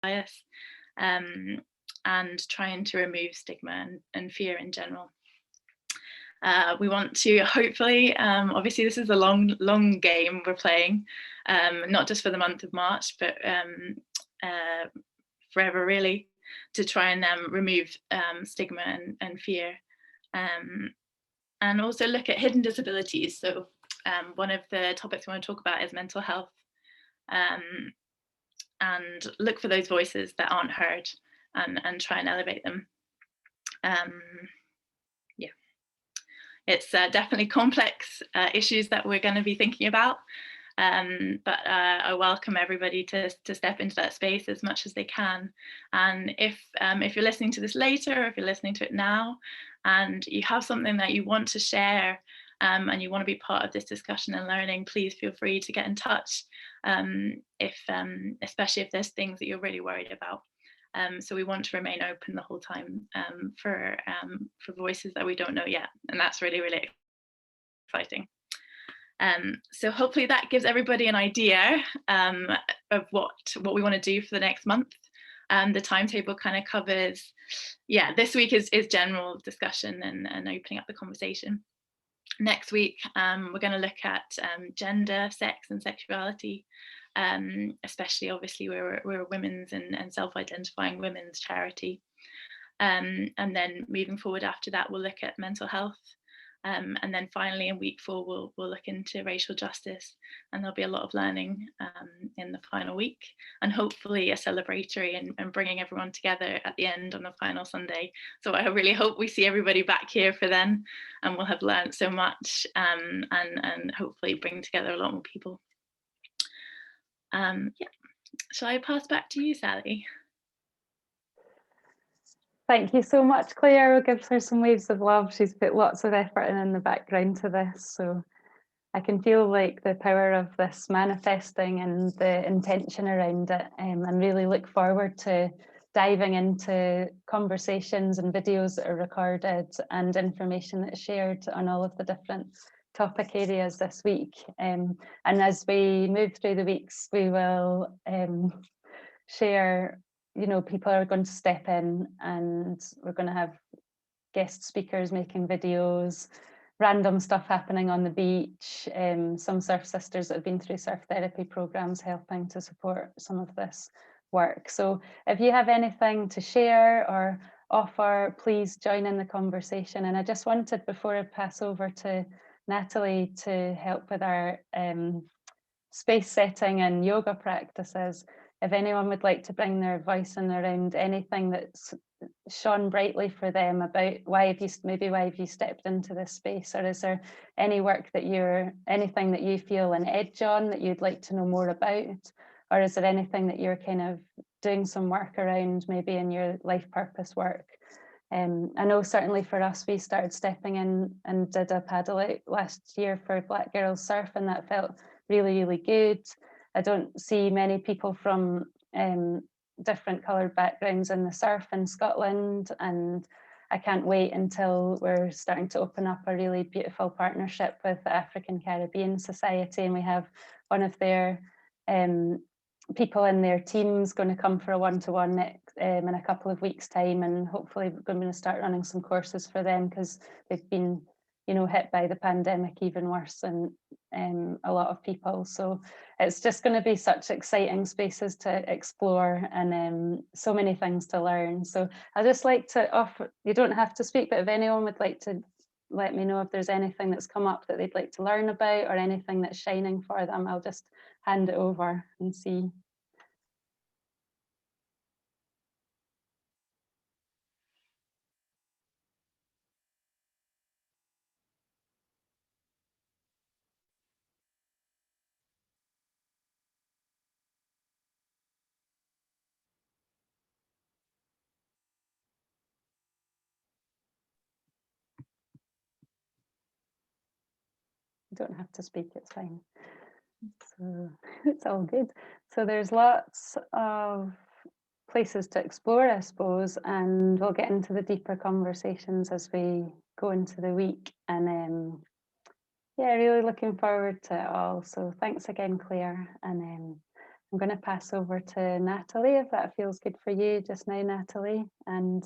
bias, and trying to remove stigma and fear in general. We want to hopefully, obviously this is a long game we're playing, not just for the month of March, but forever really, to try and remove stigma and fear. And also look at hidden disabilities. So one of the topics we want to talk about is mental health, and look for those voices that aren't heard, and try and elevate them. Yeah, it's definitely complex issues that we're going to be thinking about, but I welcome everybody to step into that space as much as they can. And if you're listening to this later, or if you're listening to it now, and you have something that you want to share, and you want to be part of this discussion and learning, please feel free to get in touch, especially if there's things that you're really worried about. So we want to remain open the whole time, for voices that we don't know yet, and that's really, really exciting. So hopefully that gives everybody an idea of what we want to do for the next month. The timetable kind of covers, this week is general discussion and opening up the conversation. Next week, we're going to look at gender, sex and sexuality, especially obviously we're a women's and self-identifying women's charity. And then moving forward after that, we'll look at mental health. And then finally in week 4, we'll look into racial justice, and there'll be a lot of learning in the final week, and hopefully a celebratory and bringing everyone together at the end on the final Sunday. So I really hope we see everybody back here for then, and we'll have learned so much, and hopefully bring together a lot more people. Shall I pass back to you, Sally? Thank you so much, Claire. We'll give her some waves of love. She's put lots of effort in the background to this, so I can feel like the power of this manifesting and the intention around it, and really look forward to diving into conversations and videos that are recorded and information that's shared on all of the different topic areas this week. And as we move through the weeks, we will share, people are going to step in, and we're going to have guest speakers making videos, random stuff happening on the beach, some surf sisters that have been through surf therapy programs helping to support some of this work. So if you have anything to share or offer, please join in the conversation. And I just wanted, before I pass over to Natalie to help with our space setting and yoga practices, if anyone would like to bring their voice in around anything that's shone brightly for them about why have you stepped into this space, or is there any work that anything that you feel an edge on that you'd like to know more about, or is there anything that you're kind of doing some work around, maybe in your life purpose work? I know certainly for us, we started stepping in and did a paddle out last year for Black Girls Surf, and that felt really, really good. I don't see many people from different coloured backgrounds in the surf in Scotland, and I can't wait until we're starting to open up a really beautiful partnership with the African Caribbean Society, and we have one of their people in their teams going to come for a one-to-one next in a couple of weeks' time, and hopefully we're going to start running some courses for them, because they've been hit by the pandemic even worse than a lot of people. So it's just going to be such exciting spaces to explore, and so many things to learn. So I'd just like to offer, you don't have to speak, but if anyone would like to let me know if there's anything that's come up that they'd like to learn about, or anything that's shining for them, I'll just hand it over and see. You don't have to speak, it's fine. So it's all good. So there's lots of places to explore, I suppose, and we'll get into the deeper conversations as we go into the week. And yeah, really looking forward to it all. So thanks again, Claire. And I'm going to pass over to Natalie, if that feels good for you just now, Natalie. And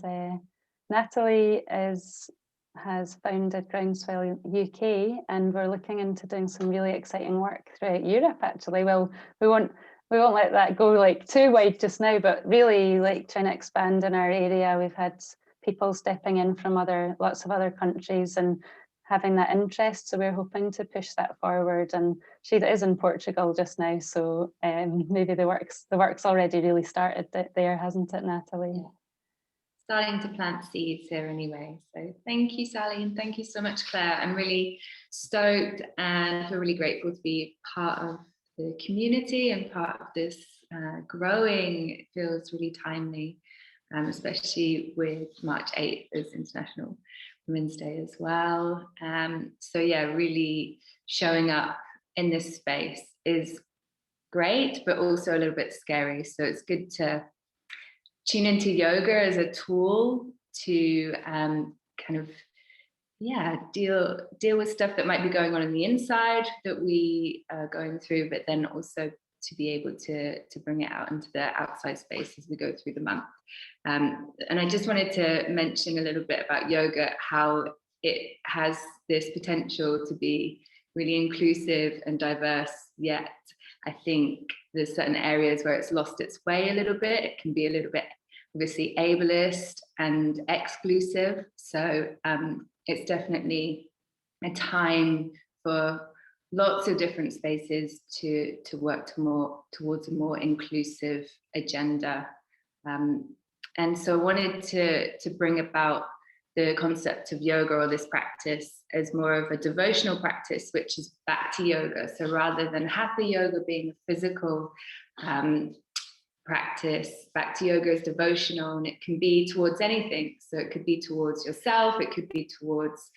Natalie has founded Groundswell UK, and we're looking into doing some really exciting work throughout Europe, actually. Well, we won't let that go like too wide just now, but really like trying to expand in our area. We've had people stepping in from lots of other countries and having that interest, so we're hoping to push that forward. And she is in Portugal just now, so maybe the work's already really started there, hasn't it, Natalie? Starting to plant seeds here anyway. So thank you, Sally, and thank you so much, Claire. I'm really stoked and feel really grateful to be part of the community and part of this growing. It feels really timely, especially with March 8th as International Women's Day as well. So yeah, really showing up in this space is great, but also a little bit scary. So it's good to tune into yoga as a tool to kind of deal with stuff that might be going on the inside that we are going through, but then also to be able to bring it out into the outside space as we go through the month. And I just wanted to mention a little bit about yoga, how it has this potential to be really inclusive and diverse, yet I think there's certain areas where it's lost its way a little bit. It can be a little bit obviously ableist and exclusive. So it's definitely a time for lots of different spaces to work towards a more inclusive agenda. And so I wanted to bring about the concept of yoga, or this practice, as more of a devotional practice, which is back to yoga. So rather than hatha yoga being a physical practice, back to yoga is devotional, and it can be towards anything. So it could be towards yourself, it could be towards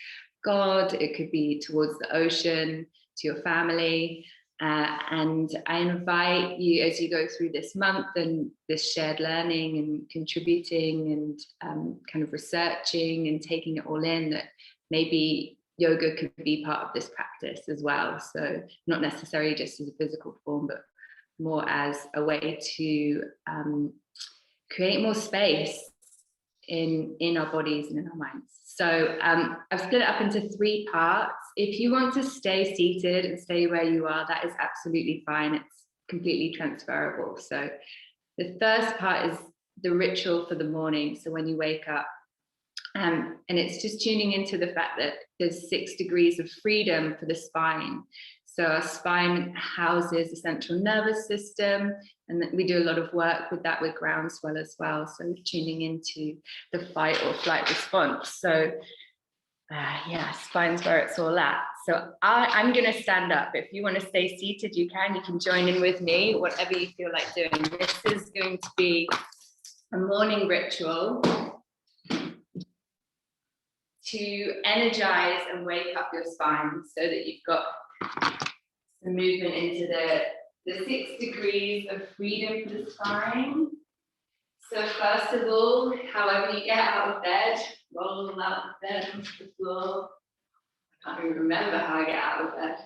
God, it could be towards the ocean, to your family. And I invite you, as you go through this month and this shared learning and contributing and kind of researching and taking it all in, that maybe yoga could be part of this practice as well. So not necessarily just as a physical form, but more as a way to create more space in our bodies and in our minds. So I've split it up into 3 parts. If you want to stay seated and stay where you are, that is absolutely fine. It's completely transferable. So the first part is the ritual for the morning. So when you wake up, and it's just tuning into the fact that there's 6 degrees of freedom for the spine. So our spine houses the central nervous system, and we do a lot of work with that with Groundswell as well. So tuning into the fight or flight response. So spine's where it's all at. So I'm going to stand up. If you want to stay seated, you can join in with me, whatever you feel like doing. This is going to be a morning ritual to energize and wake up your spine, so that you've got some movement into the 6 degrees of freedom for the spine. So first of all, however you get out of bed, roll out of bed onto the floor. I can't even remember how I get out of bed.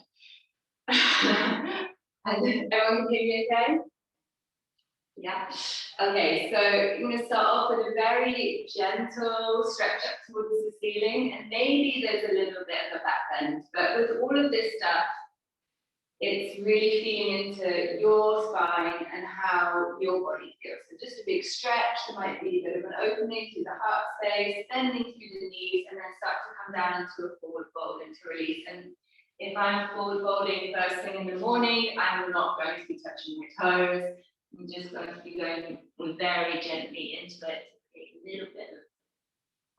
And everyone can hear me okay? Yeah. Okay, so you're going to start off with a very gentle stretch up towards the ceiling, and maybe there's a little bit of a back bend, but with all of this stuff, it's really feeling into your spine and how your body feels. So just a big stretch. There might be a bit of an opening through the heart space, bending through the knees, and then start to come down into a forward fold, into release. And if I'm forward folding first thing in the morning, I'm not going to be touching my toes. I'm just going to be going very gently into it to create a little bit of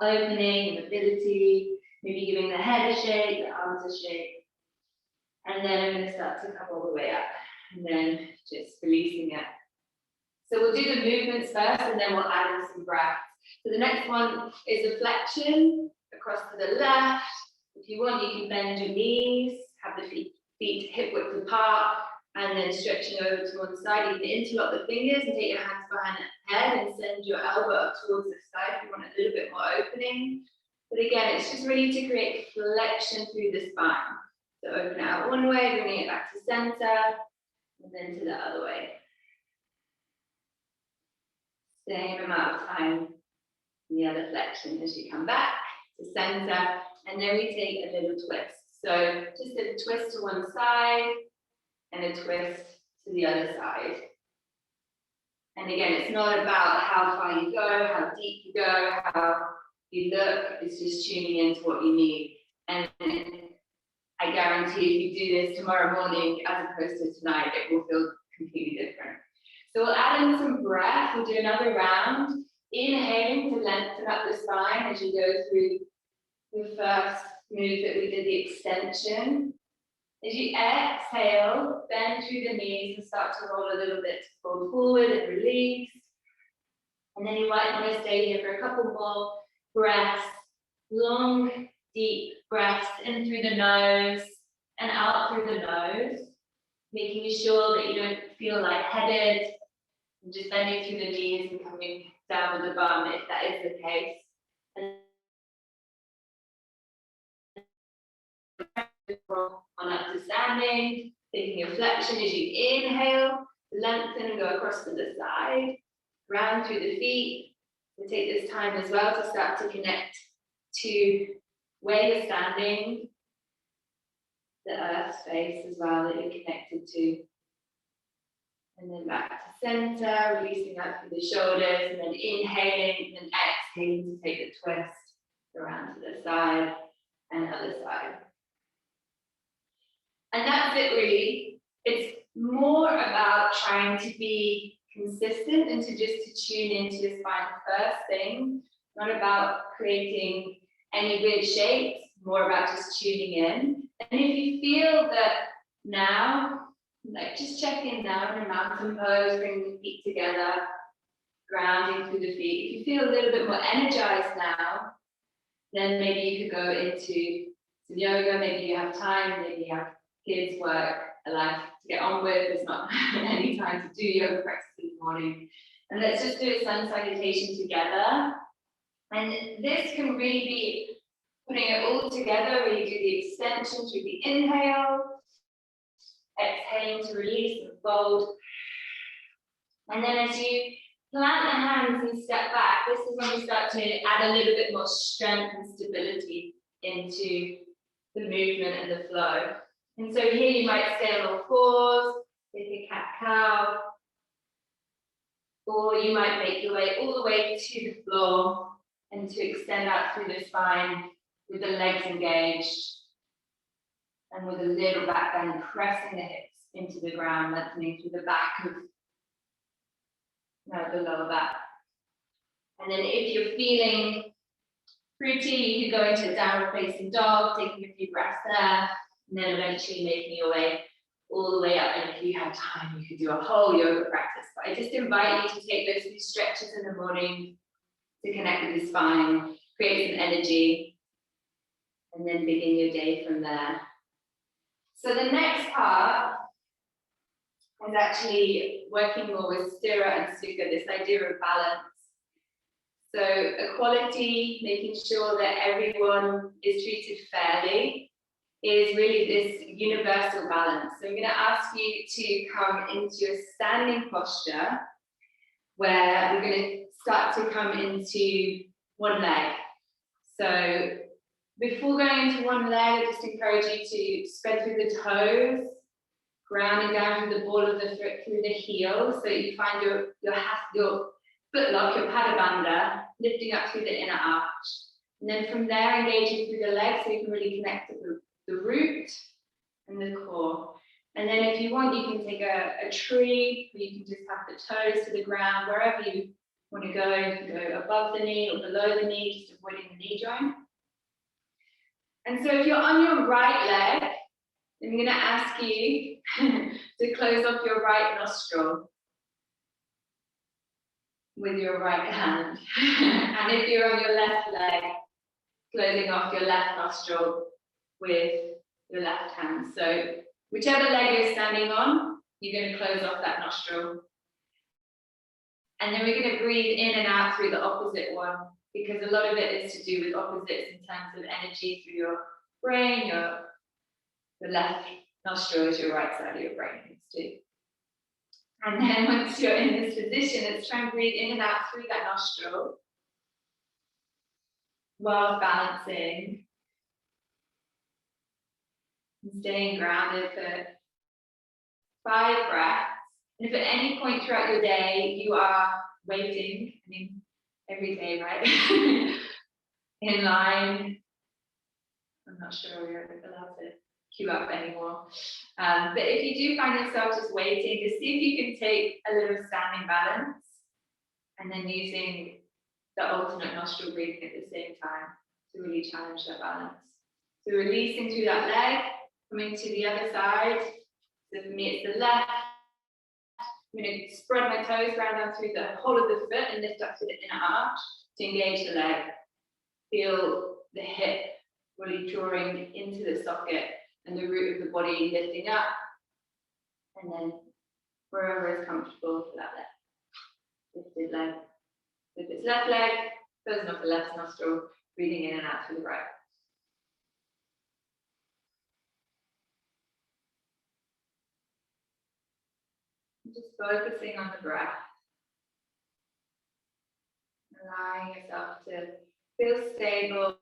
opening and mobility, maybe giving the head a shake, the arms a shake. And then I'm going to start to come all the way up, and then just releasing it. So we'll do the movements first, and then we'll add in some breaths. So the next one is a flexion across to the left. If you want, you can bend your knees, have the feet hip width apart, and then stretching over to one side. You can interlock the fingers and take your hands behind the head and send your elbow up towards the sky if you want a little bit more opening. But again, it's just really to create flexion through the spine. So open it out one way, bringing it back to center, and then to the other way. Same amount of time in the other flexion as you come back to center, and then we take a little twist. So just a twist to one side and a twist to the other side. And again, it's not about how far you go, how deep you go, how you look, it's just tuning into what you need. And I guarantee if you do this tomorrow morning as opposed to tonight, it will feel completely different. So we'll add in some breath, we'll do another round, inhaling to lengthen up the spine as you go through the first move that we did, the extension. As you exhale, bend through the knees and start to roll a little bit to fold forward and release. And then you might want to stay here for a couple more breaths, long, deep breaths in through the nose and out through the nose, making sure that you don't feel lightheaded, and just bending through the knees and coming down with the bum if that is the case. And on up to standing, taking a flexion as you inhale, lengthen and go across to the side, round through the feet. We'll take this time as well to start to connect to where you're standing, the earth space as well that you're connected to. And then back to center, releasing out through the shoulders, and then inhaling and then exhaling to take the twist around to the side and other side. And that's it really. It's more about trying to be consistent and to tune into your spine first thing, not about creating any weird shapes, more about just tuning in. And if you feel that now, like just check in now in a mountain pose, bring the feet together, grounding through the feet. If you feel a little bit more energized now, then maybe you could go into some yoga, maybe you have time, maybe you have kids, work, a life to get on with, there's not any time to do yoga practice in the morning. And let's just do a sun salutation together. And this can really be putting it all together where you do the extension through the inhale, exhaling to release and fold. And then as you plant the hands and step back, this is when we start to add a little bit more strength and stability into the movement and the flow. And so here you might stay on all fours, take a cat-cow, or you might make your way all the way to the floor and to extend out through the spine with the legs engaged and with a little back bend, pressing the hips into the ground, lengthening through the back of the lower back. And then if you're feeling pretty, you could go into a downward facing dog, taking a few breaths there, and then eventually making your way all the way up. And if you have time, you could do a whole yoga practice. But I just invite you to take those few stretches in the morning to connect with the spine, create some energy, and then begin your day from there. So the next part is actually working more with sthira and sukha, this idea of balance. So equality, making sure that everyone is treated fairly, is really this universal balance. So I'm going to ask you to come into a standing posture where we're going to start to come into one leg. So before going into one leg, I just encourage you to spread through the toes, grounding down through the ball of the foot, through the heel, so you find your foot lock, your padabandha, lifting up through the inner arch. And then from there, engaging through the legs so you can really connect to the root and the core. And then if you want, you can take a tree, or you can just have the toes to the ground, wherever you want to go. You can go above the knee or below the knee, just avoiding the knee joint. And so if you're on your right leg, I'm going to ask you to close off your right nostril with your right hand. And if you're on your left leg, closing off your left nostril with your left hand. So whichever leg you're standing on, you're going to close off that nostril. And then we're going to breathe in and out through the opposite one, because a lot of it is to do with opposites in terms of energy through your brain. Your left nostril is your right side of your brain, too. And then once you're in this position, let's try and breathe in and out through that nostril while balancing and staying grounded for 5 breaths. And if at any point throughout your day you are waiting, I mean, every day, right? In line, I'm not sure we're allowed to queue up anymore. But if you do find yourself just waiting, just see if you can take a little standing balance and then using the alternate nostril breathing at the same time to really challenge that balance. So releasing through that leg, coming to the other side. So for me, it's the left. I'm going to spread my toes down through the whole of the foot and lift up to the inner arch to engage the leg. Feel the hip really drawing into the socket and the root of the body lifting up. And then wherever is comfortable for that leg. Lifted leg. If it's left leg, closing off the left nostril, breathing in and out through the right. Just focusing on the breath. Allowing yourself to feel stable,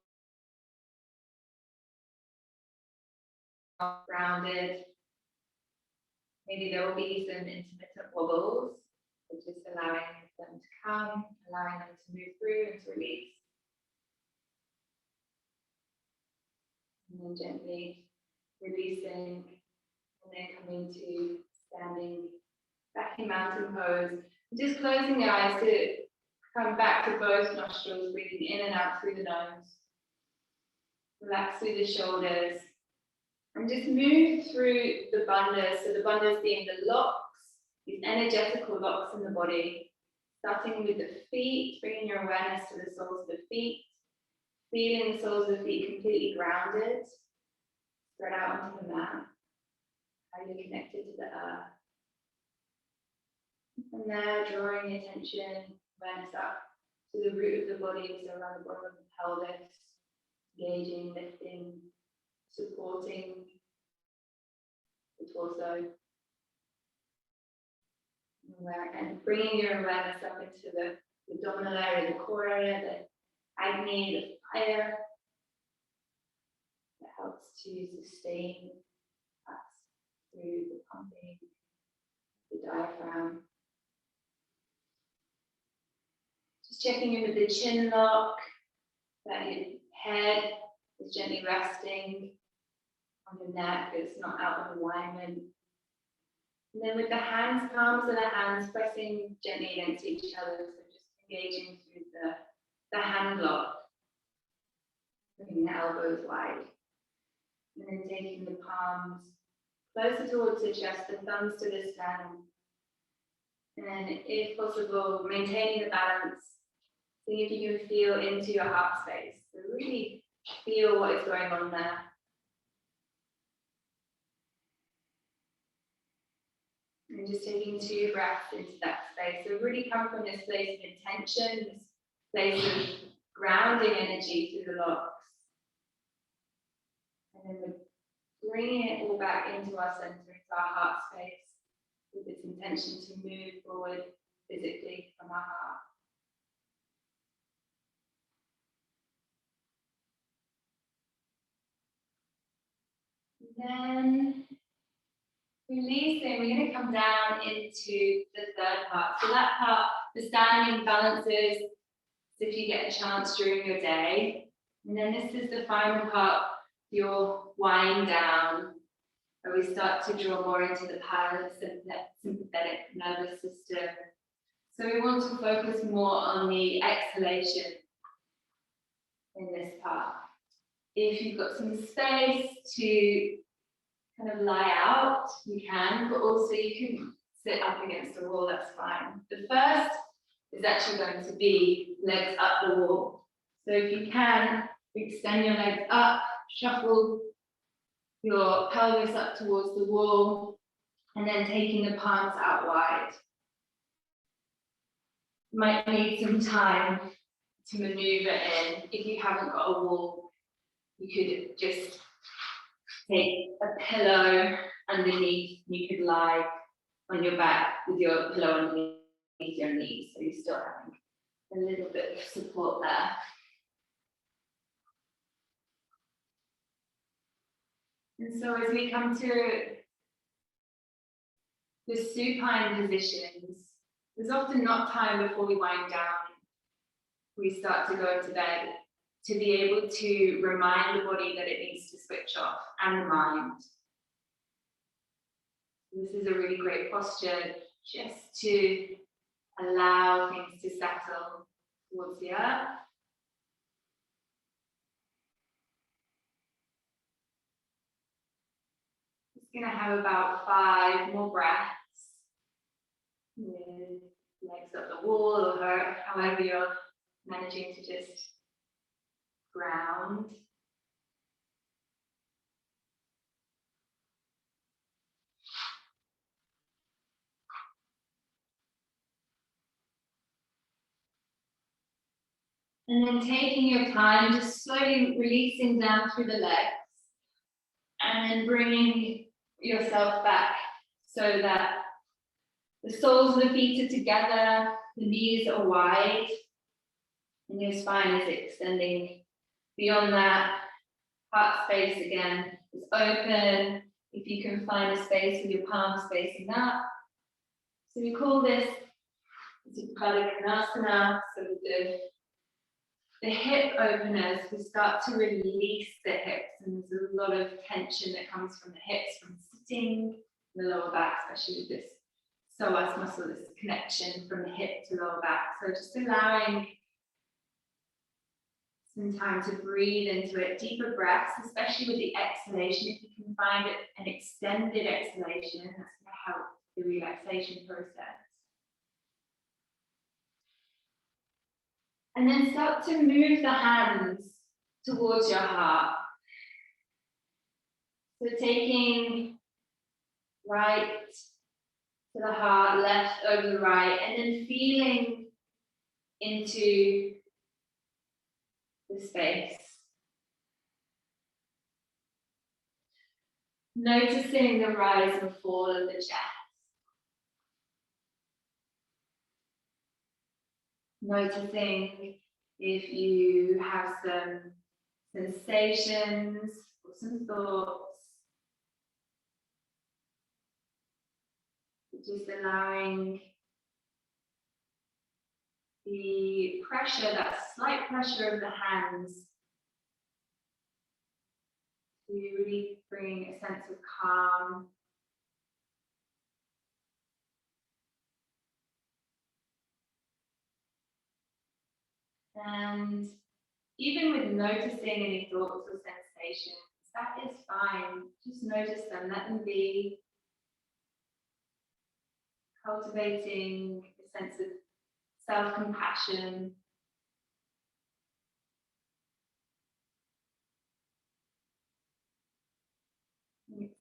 grounded. Maybe there will be some intermittent wobbles, but just allowing them to come, allowing them to move through and to release. And then gently releasing, and then coming to standing back in mountain pose. Just closing the eyes to come back to both nostrils, breathing in and out through the nose. Relax through the shoulders. And just move through the bandhas. So the bandhas being the locks, these energetical locks in the body. Starting with the feet, bringing your awareness to the soles of the feet. Feeling the soles of the feet completely grounded. Spread out onto the mat. How you're connected to the earth. And there, drawing attention, awareness up to the root of the body, so around the bottom of the pelvis, engaging, lifting, supporting the torso. And bringing your awareness up into the abdominal area, the core area, the agni, the fire. That helps to sustain us through the pumping, the diaphragm. Just checking in with the chin lock, that your head is gently resting on your neck, it's not out of alignment. And then with the hands, palms of the hands pressing gently against each other, so just engaging through the hand lock, bringing the elbows wide. And then taking the palms closer towards the chest, the thumbs to the sternum. And then, if possible, maintaining the balance. See if you can feel into your heart space. So really feel what is going on there. And just taking 2 breaths into that space. So really come from this place of intention, this place of grounding energy through the locks. And then we're bringing it all back into our center, into our heart space, with this intention to move forward physically from our heart. Then releasing, we're going to come down into the third part. So that part, the standing balances, if you get a chance during your day. And then this is the final part, your wind down, where we start to draw more into the parasympathetic nervous system. So we want to focus more on the exhalation in this part. If you've got some space to kind of lie out, you can, but also you can sit up against the wall, that's fine. The first is actually going to be legs up the wall. So if you can, extend your legs up, shuffle your pelvis up towards the wall, and then taking the palms out wide. You might need some time to maneuver in. If you haven't got a wall, you could just take a pillow underneath, you could lie on your back with your pillow underneath your knees, so you're still having a little bit of support there. And so as we come to the supine positions, there's often not time before we wind down, we start to go into bed, to be able to remind the body that it needs to switch off, and the mind. This is a really great posture just to allow things to settle towards the earth. Just going to have about 5 more breaths with legs up the wall, or however you're managing to just ground. And then taking your time, just slowly releasing down through the legs, and then bringing yourself back so that the soles of the feet are together, the knees are wide, and your spine is extending beyond that. Heart space again is open. If you can find a space with your palms facing up. So we call this Utkalanasana. So the hip openers, we start to release the hips, and there's a lot of tension that comes from the hips from sitting, the lower back, especially with this psoas muscle, this connection from the hip to lower back. So just allowing some time to breathe into it, deeper breaths, especially with the exhalation. If you can find it an extended exhalation, that's going to help the relaxation process. And then start to move the hands towards your heart. So taking right to the heart, left over the right, and then feeling into the space. Noticing the rise and fall of the chest. Noticing if you have some sensations or some thoughts. Just allowing the pressure, that slight pressure of the hands, to really bring a sense of calm. And even with noticing any thoughts or sensations, that is fine. Just notice them, let them be. Cultivating a sense of self-compassion.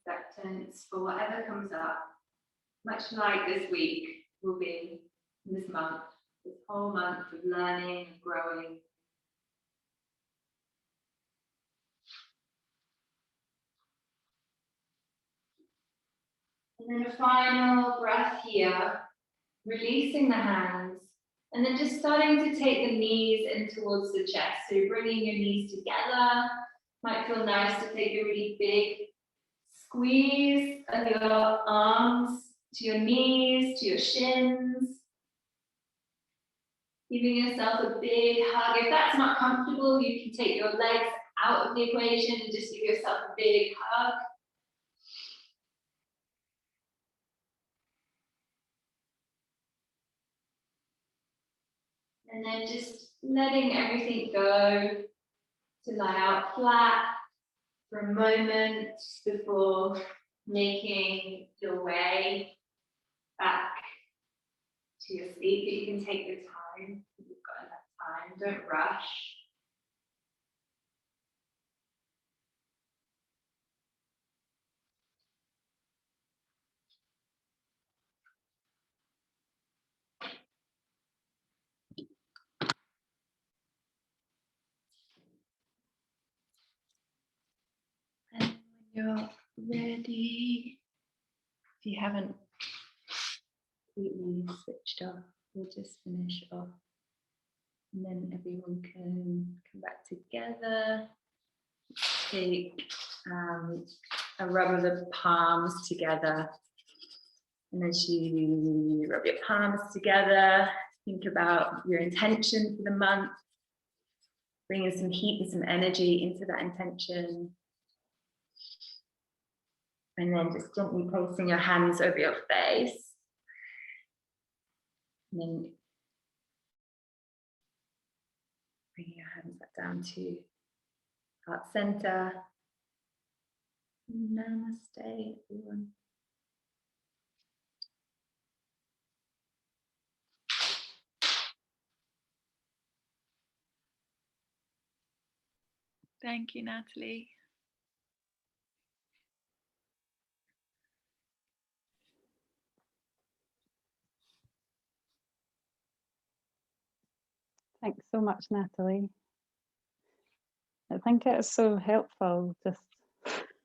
Acceptance for whatever comes up, much like this week will be, this month, this whole month of learning and growing. And then a final breath here, releasing the hands, and then just starting to take the knees in towards the chest. So you're bringing your knees together. Might feel nice to take a really big squeeze of your arms to your knees, to your shins. Giving yourself a big hug. If that's not comfortable, you can take your legs out of the equation and just give yourself a big hug. And then just letting everything go to lie out flat for a moment before making your way back to your seat. But you can take the time, if you've got enough time, don't rush. And when you're ready, if you haven't completely switched off, we'll just finish off. And then everyone can come back together. Take a rub of the palms together. And as you rub your palms together, think about your intention for the month. Bringing some heat and some energy into that intention. And then just gently placing your hands over your face. And then bringing your hands back down to heart center. Namaste, everyone. Thank you, Natalie. Thanks so much, Natalie. I think it's so helpful just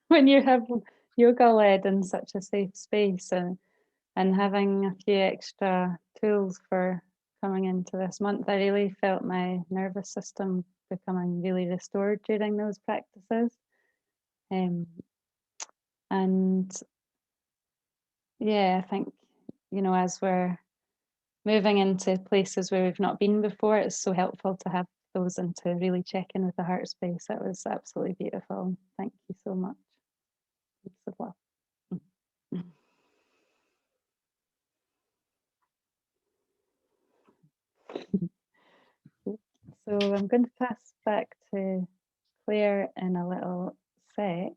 when you have yoga led in such a safe space and having a few extra tools for coming into this month. I really felt my nervous system becoming really restored during those practices. And yeah, I think, as we're moving into places where we've not been before, it's so helpful to have those and to really check in with the heart space. That was absolutely beautiful. Thank you so much. Lots of love. So I'm going to pass back to Claire in a little sec.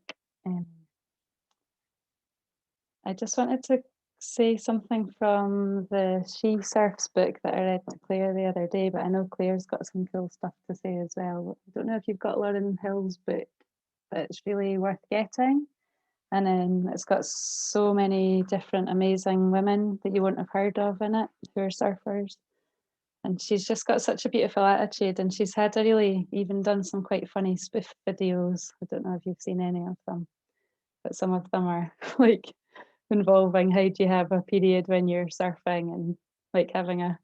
I just wanted to say something from the She Surfs book that I read to Claire the other day, but I know Claire's got some cool stuff to say as well. I don't know if you've got Lauren Hill's book, but it's really worth getting. And it's got so many different amazing women that you wouldn't have heard of in it who are surfers. And she's just got such a beautiful attitude, and she's had even done some quite funny spoof videos. I don't know if you've seen any of them, but some of them are like involving how do you have a period when you're surfing, and like having a,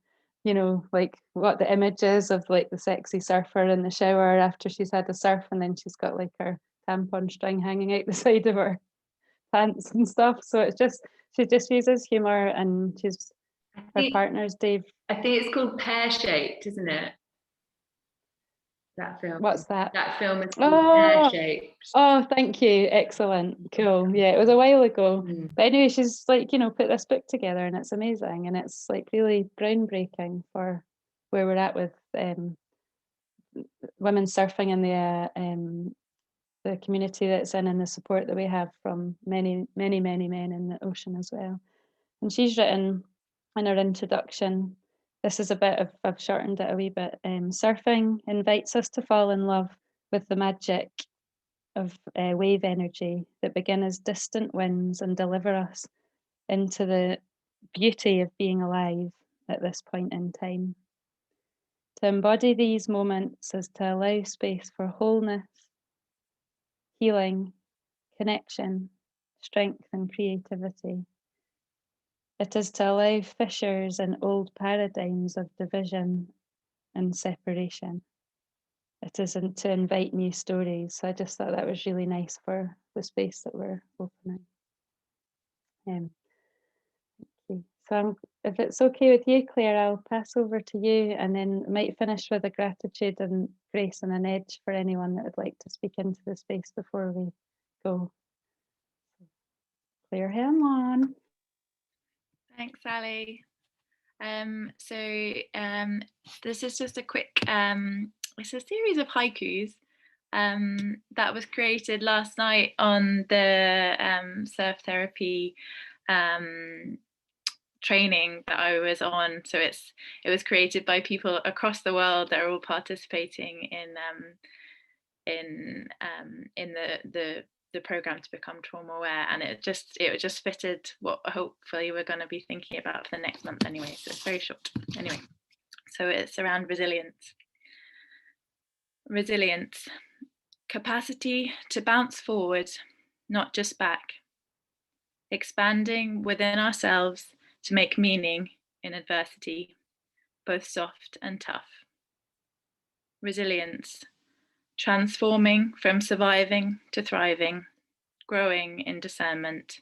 like what the image is of like the sexy surfer in the shower after she's had a surf, and then she's got like her tampon string hanging out the side of her pants and stuff. So it's just, she just uses humor, and her partner's Dave. I think it's called Pear Shaped, isn't it? That film. What's that? That film is called Pear Shaped. Oh, thank you. Excellent. Cool. Yeah, it was a while ago. But anyway, she's like, put this book together, and it's amazing. And it's like really groundbreaking for where we're at with women surfing in the community that's in, and the support that we have from many, many, many men in the ocean as well. And she's written in her introduction, this is a bit of, I've shortened it a wee bit. Surfing invites us to fall in love with the magic of wave energy that begin as distant winds and deliver us into the beauty of being alive at this point in time. To embody these moments is to allow space for wholeness, healing, connection, strength, and creativity. It is to allow fissures and old paradigms of division and separation. It is to invite new stories. So I just thought that was really nice for the space that we're opening. Thank you. So if it's okay with you, Claire, I'll pass over to you, and then might finish with a gratitude and grace and an edge for anyone that would like to speak into the space before we go. Claire Hanlon. Thanks, Sally. This is just a quick, it's a series of haikus that was created last night on the surf therapy training that I was on. So it was created by people across the world that are all participating in the program to become trauma aware, and it just fitted what hopefully we're going to be thinking about for the next month anyway. So it's very short anyway. So it's around resilience. Resilience, capacity to bounce forward, not just back, expanding within ourselves to make meaning in adversity, both soft and tough. Resilience, transforming from surviving to thriving, growing in discernment,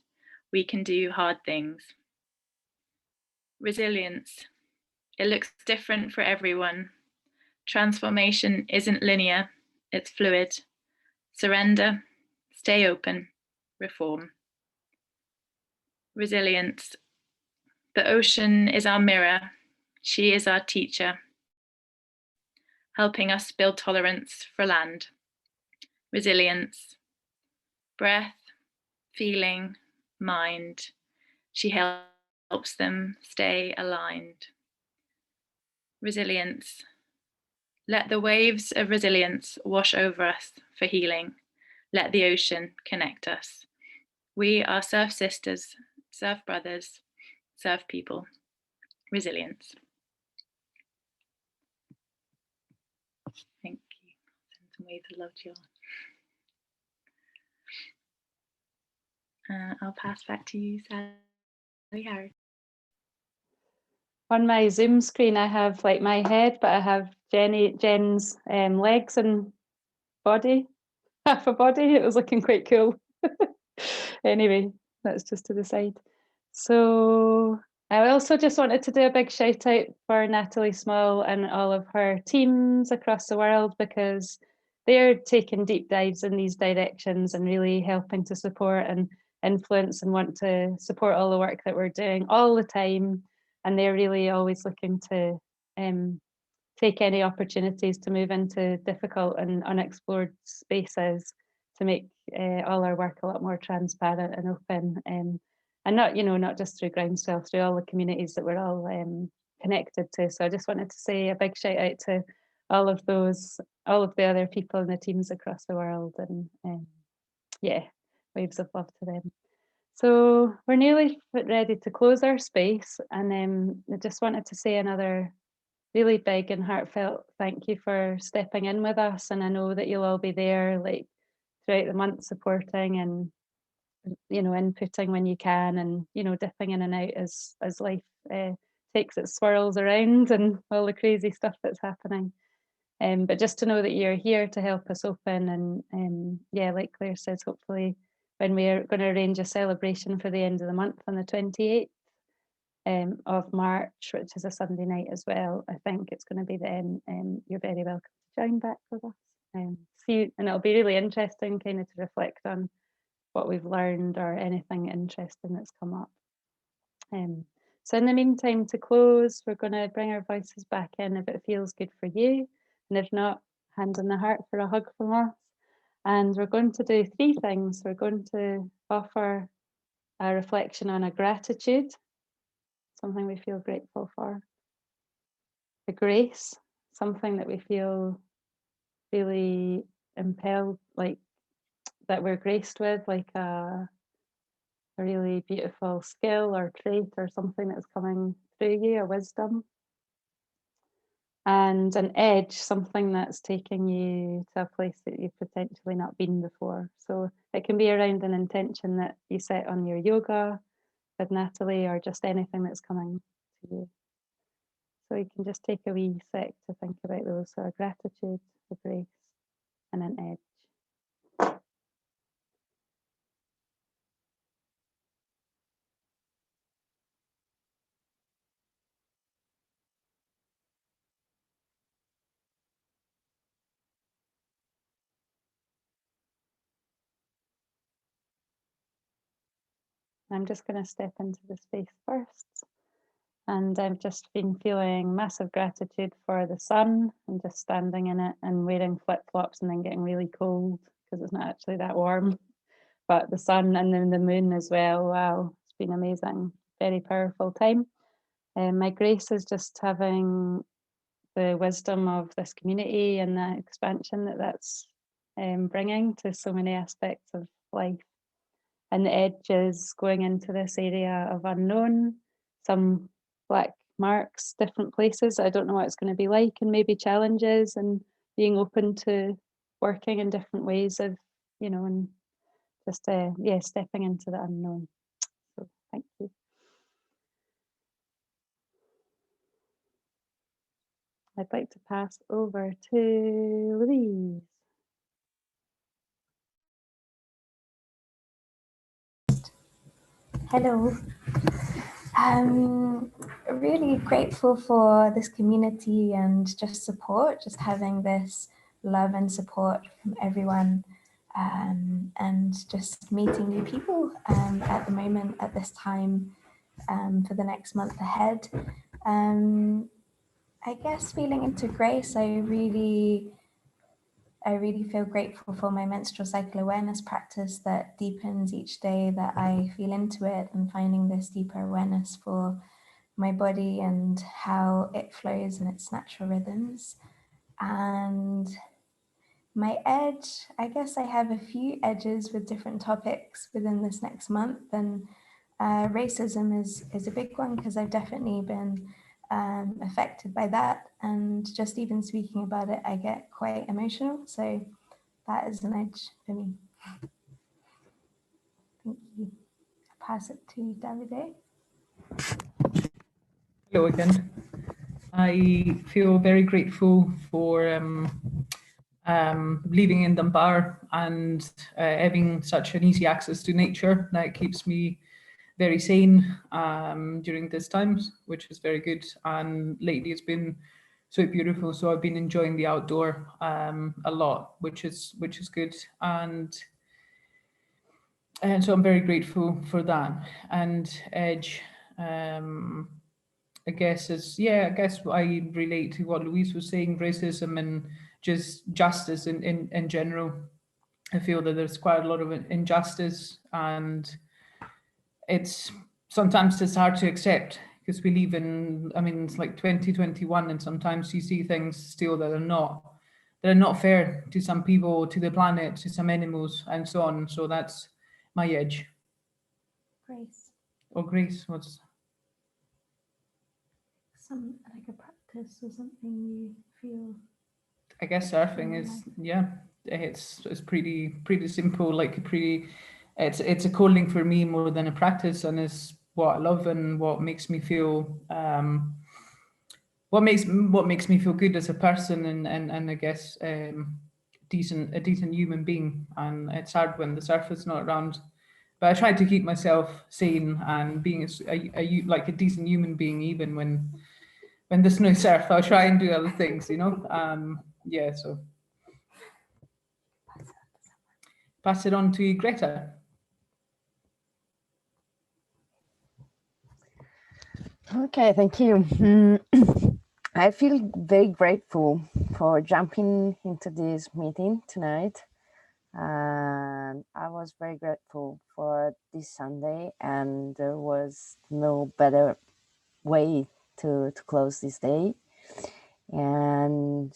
we can do hard things. Resilience, it looks different for everyone. Transformation isn't linear, it's fluid. Surrender, stay open, reform. Resilience, the ocean is our mirror, she is our teacher, helping us build tolerance for land. Resilience, breath, feeling, mind, she helps them stay aligned. Resilience, let the waves of resilience wash over us for healing. Let the ocean connect us. We are surf sisters, surf brothers, surf people. Resilience. Thank you. Send some waves of love to you all. I'll pass back to you, Sally Harris. On my Zoom screen, I have like my head, but I have Jen's legs and body, half a body. It was looking quite cool. Anyway, that's just to the side. So I also just wanted to do a big shout out for Natalie Small and all of her teams across the world, because they're taking deep dives in these directions and really helping to support and influence and want to support all the work that we're doing all the time. And they're really always looking to take any opportunities to move into difficult and unexplored spaces to make all our work a lot more transparent and open, and not, you know, not just through Groundswell, through all the communities that we're all connected to. So I just wanted to say a big shout out to all of the other people and the teams across the world, and yeah, waves of love to them. So we're nearly ready to close our space, and I just wanted to say another really big and heartfelt thank you for stepping in with us. And I know that you'll all be there like throughout the month supporting and, you know, inputting when you can, and, you know, dipping in and out as life takes its swirls around and all the crazy stuff that's happening. But just to know that you're here to help us open, and yeah, like Claire says, hopefully when we're going to arrange a celebration for the end of the month on the 28th of March, which is a Sunday night as well, I think it's going to be then, you're very welcome to join back with us. See, and it'll be really interesting kind of to reflect on what we've learned or anything interesting that's come up. So in the meantime, to close, we're going to bring our voices back in if it feels good for you, and if not, hand on the heart for a hug from us. And we're going to do three things. We're going to offer a reflection on a gratitude, something we feel grateful for. A grace, something that we feel really impelled, like that we're graced with, like a really beautiful skill or trait or something that's coming through you, a wisdom. And an edge, something that's taking you to a place that you've potentially not been before. So it can be around an intention that you set on your yoga with Natalie, or just anything that's coming to you. So you can just take a wee sec to think about those. So a gratitude, a grace, and an edge. I'm just going to step into the space first. And I've just been feeling massive gratitude for the sun and just standing in it and wearing flip-flops and then getting really cold because it's not actually that warm. But the sun and then the moon as well, wow, it's been amazing. Very powerful time. My grace is just having the wisdom of this community and the expansion that that's bringing to so many aspects of life. And the edge is going into this area of unknown, some black marks, different places. I don't know what it's going to be like, and maybe challenges, and being open to working in different ways of, you know, and just, yeah, stepping into the unknown. So thank you. I'd like to pass over to Louise. Hello. Really grateful for this community and just support, just having this love and support from everyone, and just meeting new people at the moment, at this time, for the next month ahead. I guess feeling into grace, I really feel grateful for my menstrual cycle awareness practice that deepens each day that I feel into it, and finding this deeper awareness for my body and how it flows in its natural rhythms. And my edge, I guess I have a few edges with different topics within this next month, and racism is a big one because I've definitely been affected by that, and just even speaking about it, I get quite emotional. So that is an edge for me. Thank you. I'll pass it to Davide. Hello again. I feel very grateful for living in Dunbar and having such an easy access to nature that keeps me very sane during this times, which is very good. And lately it's been so beautiful, so I've been enjoying the outdoor a lot, which is good. And so I'm very grateful for that. And Edge, I guess I guess I relate to what Louise was saying, racism and just justice in general. I feel that there's quite a lot of injustice, and sometimes it's hard to accept because we live in, I mean, it's like 2021, and sometimes you see things still that are not fair to some people, to the planet, to some animals, and so on. So that's my edge. Grace. Or Grace, what's Some like a practice or something you feel? I guess surfing is, yeah, it's pretty simple, like it's a calling for me more than a practice, and it's what I love and what makes me feel what makes me feel good as a person, and I guess a decent human being. And it's hard when the surf is not around, but I try to keep myself sane and being like a decent human being even when there's no surf. I'll try and do other things, you know. Yeah, so pass it on to Greta. Okay, thank you. I feel very grateful for jumping into this meeting tonight. And I was very grateful for this Sunday, and there was no better way to close this day. And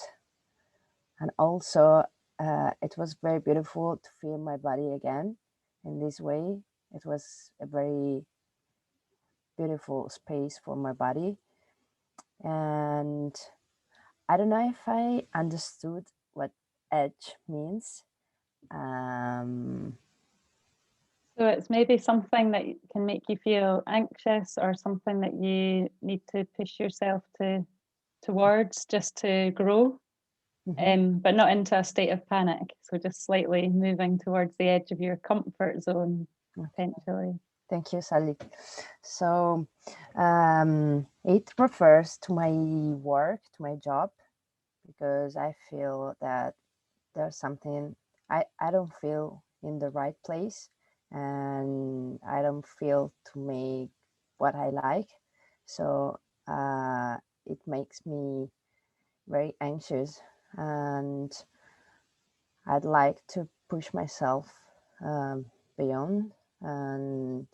also it was very beautiful to feel my body again in this way. It was a very beautiful space for my body. And I don't know if I understood what edge means. So it's maybe something that can make you feel anxious, or something that you need to push yourself towards just to grow, but not into a state of panic. So just slightly moving towards the edge of your comfort zone, potentially. Thank you, Sally. So it refers to my work, to my job, because I feel that there's something I don't feel in the right place, and I don't feel to make what I like. So it makes me very anxious, and I'd like to push myself beyond and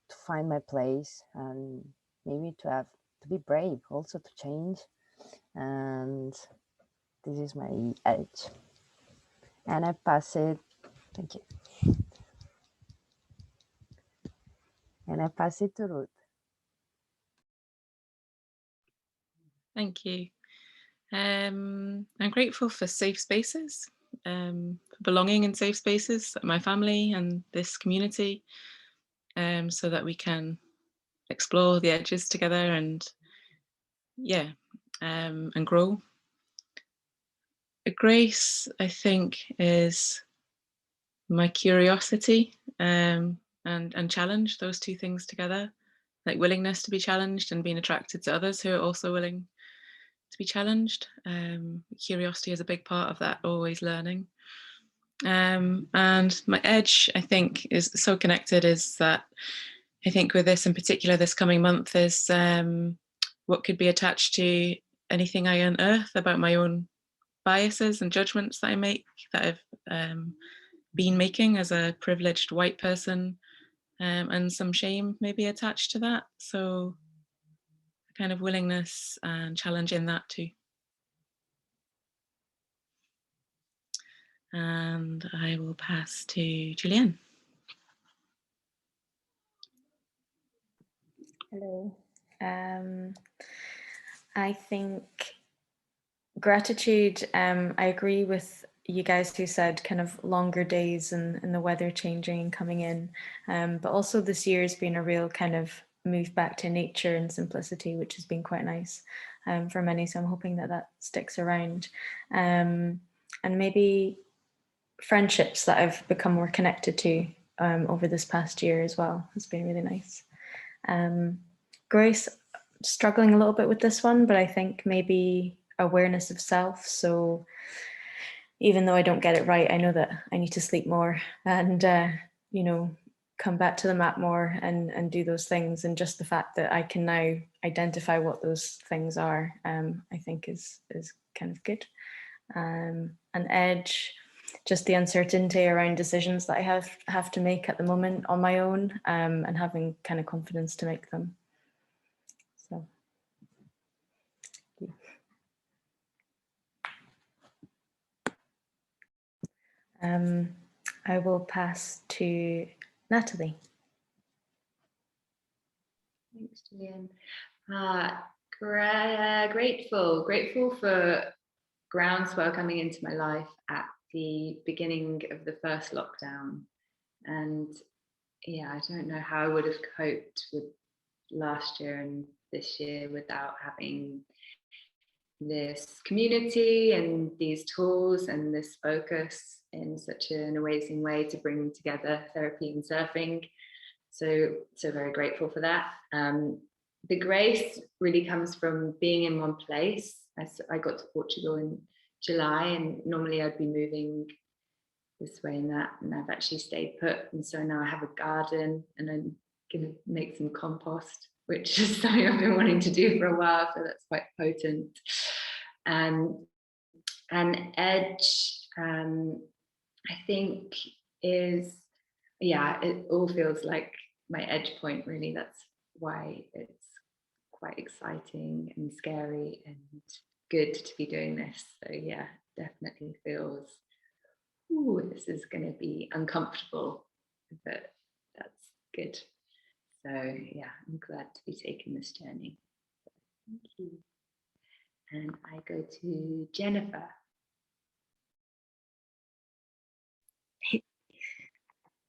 to find my place, and maybe to be brave, also to change. And this is my edge. And I pass it, thank you. And I pass it to Ruth. Thank you. I'm grateful for safe spaces, for belonging in safe spaces, my family and this community, so that we can explore the edges together. And yeah, and grow. A grace, I think, is my curiosity and challenge, those two things together, like willingness to be challenged and being attracted to others who are also willing to be challenged. Curiosity is a big part of that, always learning. And my edge, I think, is so connected, is that I think with this in particular, this coming month is what could be attached to anything I unearth about my own biases and judgments that I make, that I've been making as a privileged white person, and some shame maybe attached to that. So kind of willingness and challenge in that too. And I will pass to Julianne. Hello. I think gratitude, I agree with you guys who said kind of longer days and the weather changing and coming in, but also this year has been a real kind of move back to nature and simplicity, which has been quite nice for many, so I'm hoping that that sticks around. And maybe friendships that I've become more connected to over this past year as well has been really nice. Grace, struggling a little bit with this one, but I think maybe awareness of self. So even though I don't get it right, I know that I need to sleep more and, you know, come back to the mat more and do those things. And just the fact that I can now identify what those things are, I think is kind of good. An edge, just the uncertainty around decisions that I have to make at the moment on my own, and having kind of confidence to make them. So, yeah. I will pass to Natalie. Thanks, Julian. Grateful for Groundswell coming into my life at the beginning of the first lockdown. And yeah, I don't know how I would have coped with last year and this year without having this community and these tools and this focus in such an amazing way to bring together therapy and surfing. So very grateful for that. The grace really comes from being in one place. I got to Portugal in July, and normally I'd be moving this way and that, and I've actually stayed put. And so now I have a garden and I'm gonna make some compost, which is something I've been wanting to do for a while, so that's quite potent. And edge, I think is, yeah, it all feels like my edge point really. That's why it's quite exciting and scary and good to be doing this. So yeah, definitely feels, ooh, this is going to be uncomfortable, but that's good. So yeah, I'm glad to be taking this journey. Thank you. And I go to Jennifer.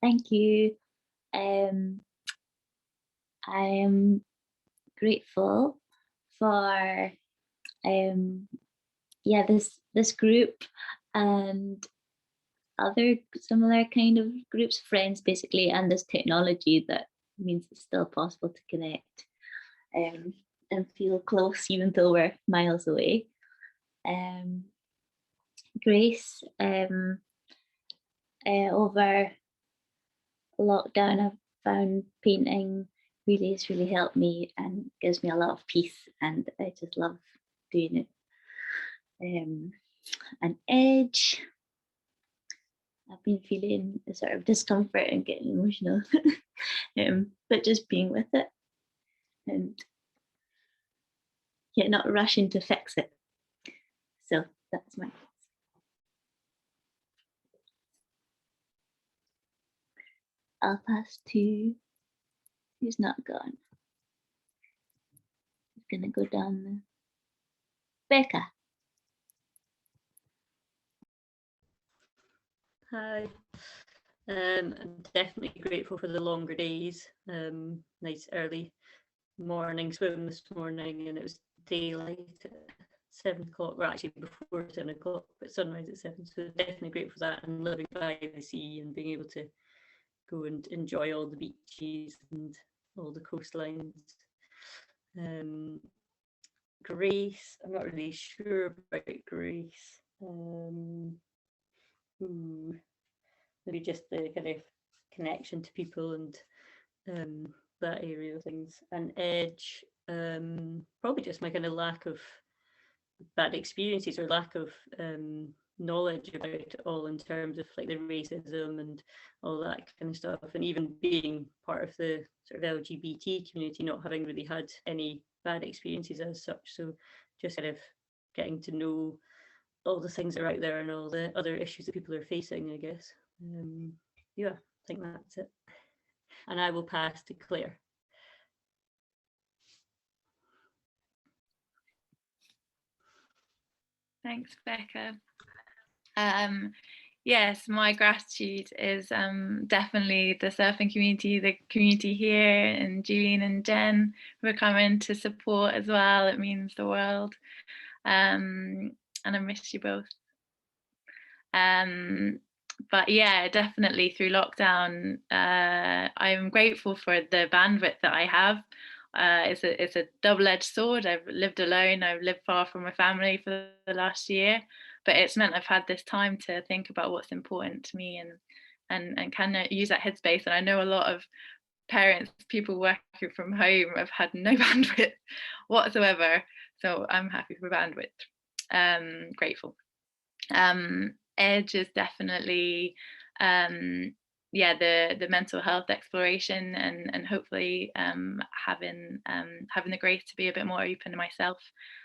Thank you. I am grateful for yeah, this group and other similar kind of groups, friends basically, and this technology that means it's still possible to connect and feel close even though we're miles away. Grace, over lockdown I've found painting has really helped me and gives me a lot of peace, and I just love doing it. An edge, I've been feeling a sort of discomfort and getting emotional, but just being with it and yet not rushing to fix it. So that's my thoughts. I'll pass to who's not gone. Who's gonna go down the Becca. Hi. I'm definitely grateful for the longer days. Nice early morning swim this morning, and it was daylight at 7 o'clock, well actually before 7 o'clock, but sunrise at 7. So definitely grateful for that, and living by the sea and being able to go and enjoy all the beaches and all the coastlines. Grace, I'm not really sure about grace. Maybe just the kind of connection to people and that area of things. And edge, probably just my kind of lack of bad experiences or lack of knowledge about it all, in terms of like the racism and all that kind of stuff, and even being part of the sort of LGBT community, not having really had any bad experiences as such. So just kind of getting to know all the things that are out there and all the other issues that people are facing, I guess. Yeah, I think that's it. And I will pass to Claire. Thanks, Becca. Yes, my gratitude is definitely the surfing community, the community here, and Julian and Jen who are coming to support as well. It means the world. And I miss you both. But yeah, definitely through lockdown, I'm grateful for the bandwidth that I have. It's a double-edged sword. I've lived alone. I've lived far from my family for the last year, but it's meant I've had this time to think about what's important to me and kind of use that headspace. And I know a lot of parents, people working from home, have had no bandwidth whatsoever. So I'm happy for bandwidth. Grateful. Edge is definitely the mental health exploration and hopefully having the grace to be a bit more open to myself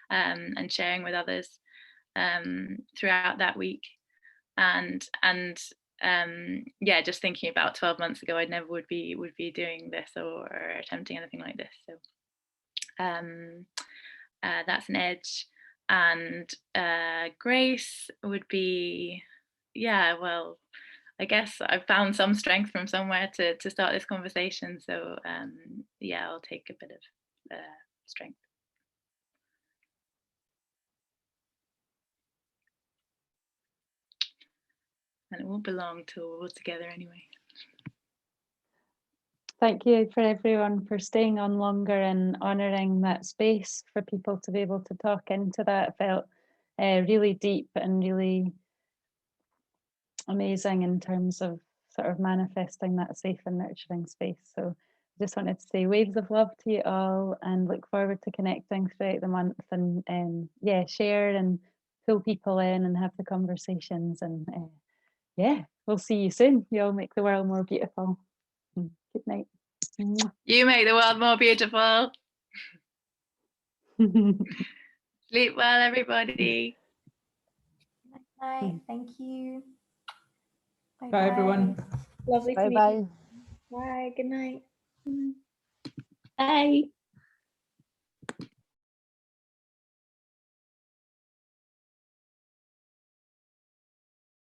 and sharing with others throughout that week, and just thinking about 12 months ago, I never would be doing this or attempting anything like this. So that's an edge. And grace would be, well, I guess I've found some strength from somewhere to start this conversation. So I'll take a bit of strength. And it won't be long till we're all together anyway. Thank you for everyone for staying on longer and honouring that space for people to be able to talk into that. It felt really deep and really amazing in terms of sort of manifesting that safe and nurturing space. So I just wanted to say waves of love to you all and look forward to connecting throughout the month and share and pull people in and have the conversations, and we'll see you soon. You all make the world more beautiful. Good night. You make the world more beautiful. Sleep well, everybody. Good night. Thank you. Bye everyone. Lovely to meet you. Bye. Bye. Good night. Bye.